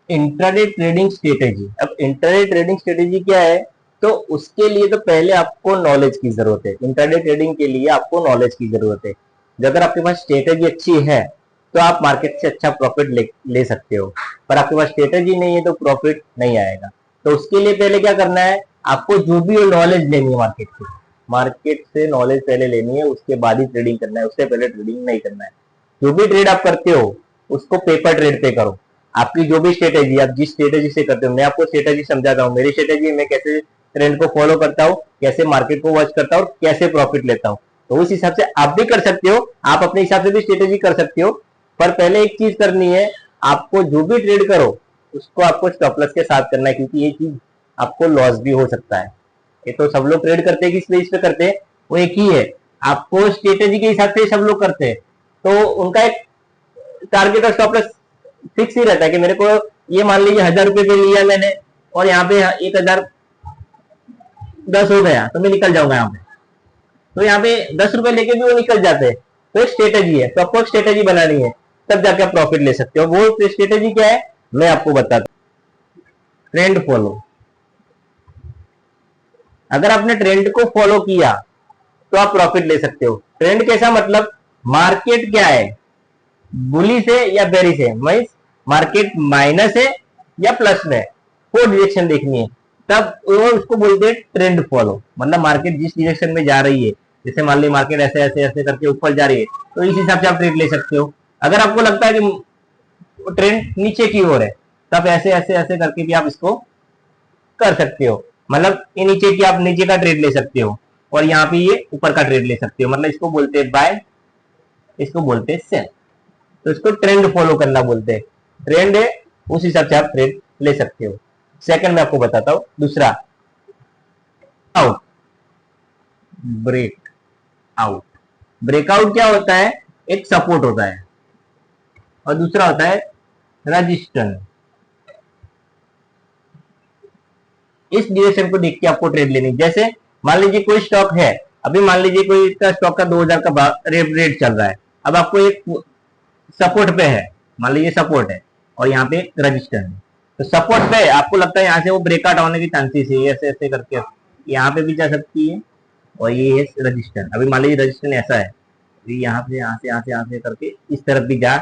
Intraday trading strategy. अब intraday trading strategy क्या है, तो उसके लिए तो पहले आपको नॉलेज की जरूरत है। इंट्राडे ट्रेडिंग के लिए आपको नॉलेज की जरूरत है। अगर आपके पास स्ट्रेटेजी अच्छी है तो आप मार्केट से अच्छा प्रॉफिट ले सकते हो, पर आपके पास स्ट्रेटेजी नहीं है तो प्रॉफिट नहीं आएगा। तो उसके लिए पहले क्या करना है, आपको जो भी नॉलेज लेनी है मार्केट से नॉलेज पहले लेनी है, उसके बाद ही ट्रेडिंग करना है, उससे पहले ट्रेडिंग नहीं करना है। जो भी ट्रेड आप करते हो उसको पेपर ट्रेड पे करो। आपकी जो भी स्ट्रेटेजी, आप जिस स्ट्रेटेजी से करते हो, मैं आपको स्ट्रेटेजी समझाता हूँ। मेरी स्ट्रेटेजी मैं कैसे ट्रेंड को फॉलो करता हूँ, कैसे मार्केट को वॉच करता हूँ, कैसे प्रॉफिट लेता हूँ। तो उस हिसाब से आप भी कर सकते हो, आप अपने हिसाब से भी स्ट्रेटेजी कर सकते हो। पर पहले एक चीज करनी है, आपको जो भी ट्रेड करो उसको आपको स्टॉप लॉस के साथ करना है, क्योंकि ये चीज आपको लॉस भी हो सकता है। ये तो सब लोग ट्रेड करते हैं, किस बेस पे करते हैं, वो एक ही है। आपको स्ट्रेटेजी के हिसाब से सब लोग करते हैं, तो उनका एक टारगेट और स्टॉप लॉस फिक्स ही रहता है कि मेरे को ये मान लीजिए 1000 रुपए पे लिया मैंने और यहाँ पे 1010 हो गया तो मैं निकल जाऊंगा यहाँ पे। तो यहाँ पे 10 रुपए लेके भी वो निकल जाते हैं। तो एक स्ट्रेटेजी है, तो आपको स्ट्रेटेजी बनानी है, तब जाके आप प्रॉफिट ले सकते हो। वो स्ट्रेटेजी क्या है मैं आपको बताता हूँ। Trend follow. अगर आपने ट्रेंड को फॉलो किया तो आप प्रॉफिट ले सकते हो। ट्रेंड कैसा, मतलब मार्केट क्या है, बुली से या बेरी से, मार्केट माइनस है या प्लस में, वो डायरेक्शन देखनी है, तब वो उसको बोलते हैं ट्रेंड फॉलो। मतलब मार्केट जिस डायरेक्शन में जा रही है, जैसे मान ली मार्केट ऐसे ऐसे ऐसे करके ऊपर जा रही है, तो इस हिसाब से आप ट्रेड ले सकते हो। अगर आपको लगता है कि ट्रेंड नीचे की ओर है, तब ऐसे ऐसे ऐसे करके भी आप इसको कर सकते हो। मतलब ये नीचे की, आप नीचे का ट्रेड ले सकते हो और यहाँ पे ये ऊपर का ट्रेड ले सकते हो। मतलब इसको बोलते हैं बाय, इसको बोलते हैं सेल। तो इसको ट्रेंड फॉलो करना बोलते हैं। ट्रेंड है, उस हिसाब से आप ट्रेड ले सकते हो। सेकंड मैं आपको बताता हूं, दूसरा आउट, ब्रेक आउट। ब्रेकआउट क्या होता है, एक सपोर्ट होता है और दूसरा होता है रजिस्टेंस। इस डायरेक्शन को देख के आपको ट्रेड लेनी। जैसे मान लीजिए कोई स्टॉक है, अभी मान लीजिए कोई इसका स्टॉक का 2000 का रेट चल रहा है। अब आपको एक सपोर्ट पे है, मान लीजिए सपोर्ट है और यहाँ पे रजिस्टर है। तो सपोर्ट पे आपको लगता है यहाँ से वो ब्रेकआउट होने की चांसेस है, ऐसे ऐसे करके यहाँ पे भी जा सकती है और ये है रजिस्टर। अभी मान लीजिए रजिस्टर ऐसा है, यहाँ से यहाँ से यहाँ से यहाँ से करके इस तरफ भी जा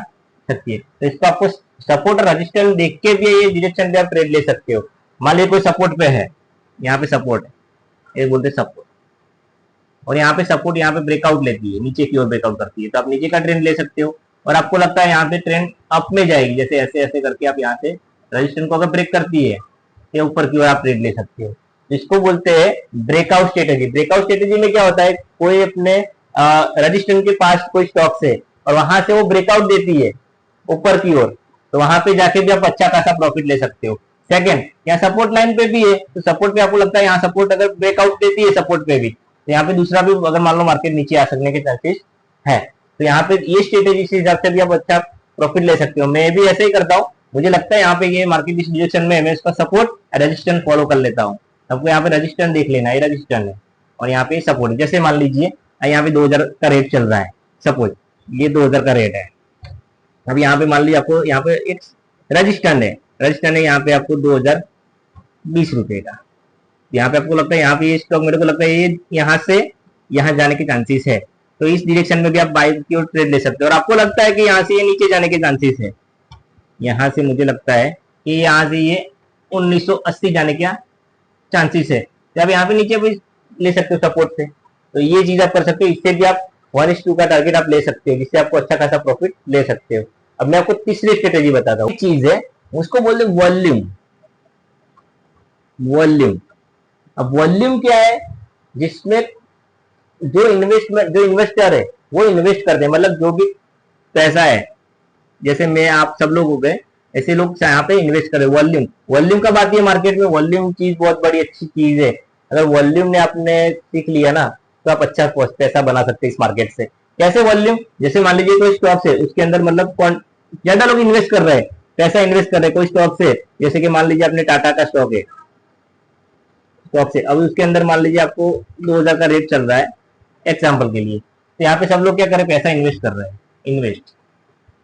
सकती है। तो इसको आपको सपोर्ट और रजिस्टर देख के भी ये डायरेक्शन पे आप ट्रेड ले सकते हो। मान लीजिए कोई सपोर्ट पे है, यहाँ पे सपोर्ट है, ये बोलते सपोर्ट, और यहाँ पे सपोर्ट यहाँ पे ब्रेकआउट लेती है, नीचे की ओर ब्रेकआउट करती है, तो आप नीचे का ट्रेंड ले सकते हो। और आपको लगता है यहाँ पे ट्रेंड अप में जाएगी, जैसे ऐसे ऐसे करके आप यहाँ से रजिस्टेंस को अगर ब्रेक करती है तो ऊपर की ओर आप ट्रेड ले सकते हो। इसको बोलते हैं ब्रेकआउट स्ट्रेटेजी। ब्रेकआउट स्ट्रेटेजी में क्या होता है, कोई अपने रजिस्टेंस के पास कोई स्टॉक से और वहां से वो ब्रेकआउट देती है ऊपर की ओर, तो वहां पे जाके भी आप अच्छा खासा प्रॉफिट ले सकते हो। सेकंड, यहाँ सपोर्ट लाइन पे भी है, तो सपोर्ट पे आपको लगता है यहाँ सपोर्ट अगर ब्रेकआउट देती है सपोर्ट पे भी, तो यहाँ पे दूसरा भी अगर मान लो मार्केट नीचे आ सकने के चांसेस है, तो यहाँ पे ये स्ट्रेटेजी के हिसाब से भी आप अच्छा प्रॉफिट ले सकते हो। मैं भी ऐसे ही करता हूँ, मुझे लगता है यहाँ पे ये मार्केट इस डायरेक्शन में है, मैं इसका सपोर्ट रेजिस्टेंस फॉलो कर लेता हूँ। आपको यहाँ पे रेजिस्टेंस देख लेना है, रेजिस्टेंस है और यहाँ पे सपोर्ट। जैसे मान लीजिए यहाँ पे 2000 का रेट चल रहा है, सपोज ये 2000 का रेट है। अब यहाँ पे मान लीजिए आपको यहाँ पे एक रजिस्टेंस है यहाँ पे आपको 2020 रुपए का। यहाँ पे आपको लगता है यहाँ पे ये स्टॉक मेरे को लगता है ये यहाँ से यहाँ जाने के चांसेस है, तो इस डायरेक्शन में भी आप बाय की ओर ट्रेड ले सकते हो। और आपको लगता है कि यहाँ से ये नीचे जाने के चांसेस है, यहाँ से मुझे लगता है कि यहाँ से ये 1980 जाने का चांसेस है, तो आप यहाँ पे नीचे भी ले सकते हो सपोर्ट से। तो ये चीज आप कर सकते हो, इससे भी आप 1:2 का टारगेट आप ले सकते हो, जिससे आपको अच्छा खासा प्रॉफिट ले सकते हो। अब मैं आपको तीसरी स्ट्रेटेजी बताता हूँ, चीज है उसको बोलते वॉल्यूम। वॉल्यूम, अब वॉल्यूम क्या है, जिसमें जो इन्वेस्टर है वो इन्वेस्ट करते हैं, मतलब जो भी पैसा है, जैसे मैं आप सब लोग हो गए, ऐसे लोग यहाँ पे इन्वेस्ट करें। वॉल्यूम, वॉल्यूम कब आती है मार्केट में, वॉल्यूम चीज बहुत बड़ी अच्छी चीज है। अगर वॉल्यूम ने आपने सीख लिया ना, तो आप अच्छा पैसा बना सकते हैं इस मार्केट से। कैसे वॉल्यूम, जैसे मान लीजिए कोई स्टॉक है, उसके अंदर मतलब ज्यादा लोग इन्वेस्ट कर रहे हैं, पैसा इन्वेस्ट कर रहे हैं कोई स्टॉक से, जैसे कि मान लीजिए अपने टाटा का स्टॉक है, स्टॉक से अब उसके अंदर मान लीजिए आपको 2000 का रेट चल रहा है एग्जाम्पल के लिए, तो यहाँ पे सब लोग क्या करें, पैसा इन्वेस्ट कर रहे हैं,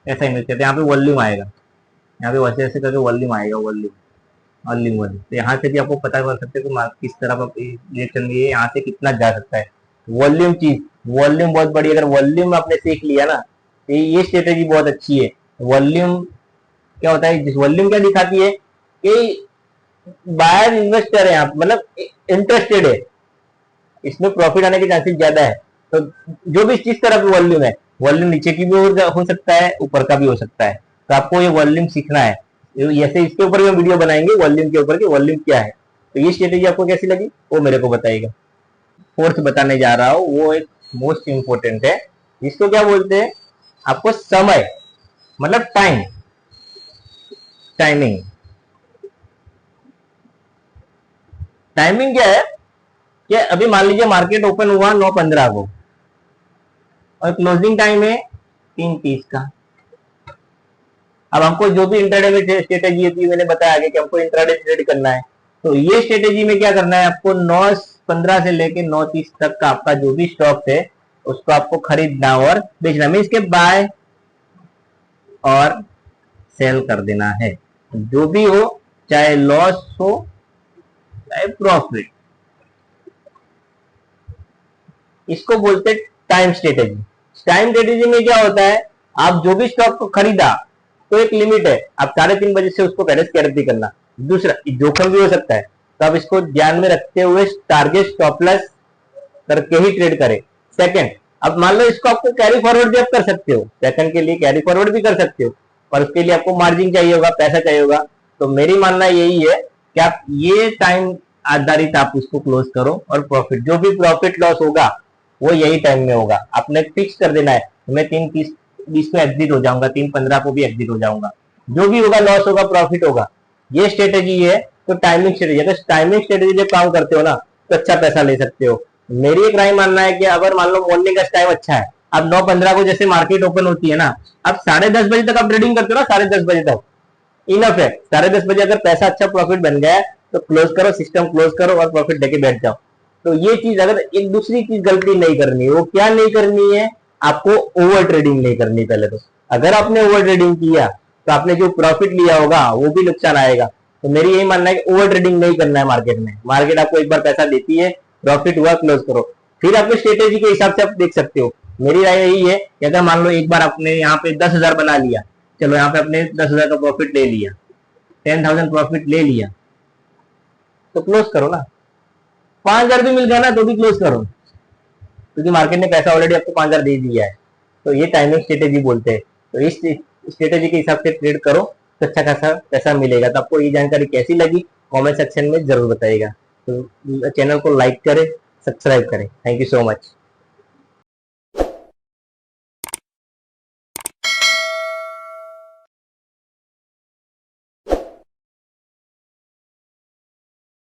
पैसा इन्वेस्ट करते हैं, यहाँ पे वॉल्यूम आएगा। यहाँ पे वैसे ऐसे करके वॉल्यूम आएगा, वॉल्यूम वॉल्यूम वॉल्यूम, तो यहाँ से भी आपको पता कर सकते हो कि किस तरह का रिएक्शन में यहाँ से कितना जा सकता है। वॉल्यूम चीज, वॉल्यूम बहुत बड़ी, अगर वॉल्यूम आपने सीख लिया ना तो ये स्ट्रेटेजी बहुत अच्छी है। वॉल्यूम क्या होता है, जिस वॉल्यूम क्या दिखाती है कि बायर इन्वेस्टर है आप, मतलब इंटरेस्टेड है, इसमें प्रॉफिट आने के चांसेस ज्यादा है। तो जो भी जिस तरह की वॉल्यूम है, वॉल्यूम नीचे की भी हो सकता है, ऊपर का भी हो सकता है, तो आपको ये वॉल्यूम सीखना है। जैसे इसके ऊपर भी वीडियो बनाएंगे वॉल्यूम के ऊपर कि वॉल्यूम क्या है। तो ये स्ट्रेटेजी आपको कैसी लगी वो मेरे को बताइएगा। फोर्थ बताने जा रहा हूँ, वो एक मोस्ट इंपोर्टेंट है, जिसको क्या बोलते हैं, आपको समय, मतलब टाइम, टाइमिंग। टाइमिंग क्या है कि अभी मान लीजिए मार्केट ओपन हुआ 9:15 को और क्लोजिंग टाइम है 3:30 का। अब हमको जो भी इंट्राडे में स्ट्रेटेजी होती है, मैंने बताया आगे कि हमको इंट्राडे ट्रेड करना है, तो ये स्ट्रेटेजी में क्या करना है, आपको 9:15 से लेके 9:30 तक का आपका जो भी स्टॉक है उसको आपको खरीदना और बेचना, मीन्स के बाय और सेल कर देना है, जो भी हो, चाहे लॉस हो चाहे प्रॉफिट। इसको बोलते टाइम स्ट्रेटेजी। टाइम स्ट्रेटेजी में क्या होता है, आप जो भी स्टॉक को खरीदा तो एक लिमिट है, आप 3:30 बजे से उसको पहले स्कैल्प करना। दूसरा, जोखिम भी हो सकता है, तो आप इसको ध्यान में रखते हुए टारगेट स्टॉप लॉस करके ही ट्रेड करें। सेकंड, अब मान लो इसको आपको कैरी फॉरवर्ड भी आप कर सकते हो, सेकंड के लिए कैरी फॉरवर्ड भी कर सकते हो, पर उसके लिए आपको मार्जिन चाहिए होगा, पैसा चाहिए होगा। तो मेरी मानना यही है कि आप ये टाइम आधारित आप उसको क्लोज करो और प्रॉफिट, जो भी प्रॉफिट लॉस होगा वो यही टाइम में होगा। आपने फिक्स कर देना है, मैं 3:20 में एग्जिट हो जाऊंगा, 3:15 को भी एग्जिट हो जाऊंगा, जो भी होगा लॉस होगा प्रॉफिट होगा, ये स्ट्रेटेजी है। तो टाइमिंग स्ट्रेटेजी, अगर टाइमिंग स्ट्रेटेजी जब काम करते हो ना तो अच्छा पैसा ले सकते हो। मेरी एक राय मानना है कि अगर मान लो मॉर्निंग का टाइम अच्छा है, अब 9:15 को जैसे मार्केट ओपन होती है ना, अब 10:30 बजे तक आप ट्रेडिंग करते हो ना, 10:30 बजे तक इनफ है। 10:30 बजे अगर पैसा अच्छा प्रॉफिट बन गया है तो क्लोज करो, सिस्टम क्लोज करो और प्रॉफिट लेके बैठ जाओ। तो ये चीज, अगर एक दूसरी चीज गलती नहीं करनी है, वो क्या नहीं करनी है, आपको ओवर ट्रेडिंग नहीं करनी। पहले तो अगर आपने ओवर ट्रेडिंग किया तो आपने जो प्रॉफिट लिया होगा वो भी नुकसान आएगा। तो मेरी यही मानना है कि ओवर ट्रेडिंग नहीं करना है मार्केट में। मार्केट आपको एक बार पैसा देती है, प्रॉफिट हुआ क्लोज करो, फिर अपने स्ट्रेटेजी के हिसाब से आप देख सकते हो। मेरी राय यही है कि अगर मान लो एक बार आपने यहाँ पे 10,000 बना लिया, चलो यहाँ पे आपने 10,000 का प्रॉफिट ले लिया, 10,000 प्रॉफिट ले लिया, तो क्लोज करो ना। 5,000 भी मिल गया ना तो भी क्लोज करो, क्योंकि मार्केट ने पैसा ऑलरेडी आपको 5,000 दे दिया है। तो ये टाइमिंग स्ट्रेटेजी बोलते हैं। तो इस स्ट्रेटेजी के हिसाब से ट्रेड करो तो अच्छा खासा पैसा मिलेगा। तो आपको ये जानकारी कैसी लगी कमेंट सेक्शन में जरूर बताइएगा। तो चैनल को लाइक करें, सब्सक्राइब करें। Thank you so much.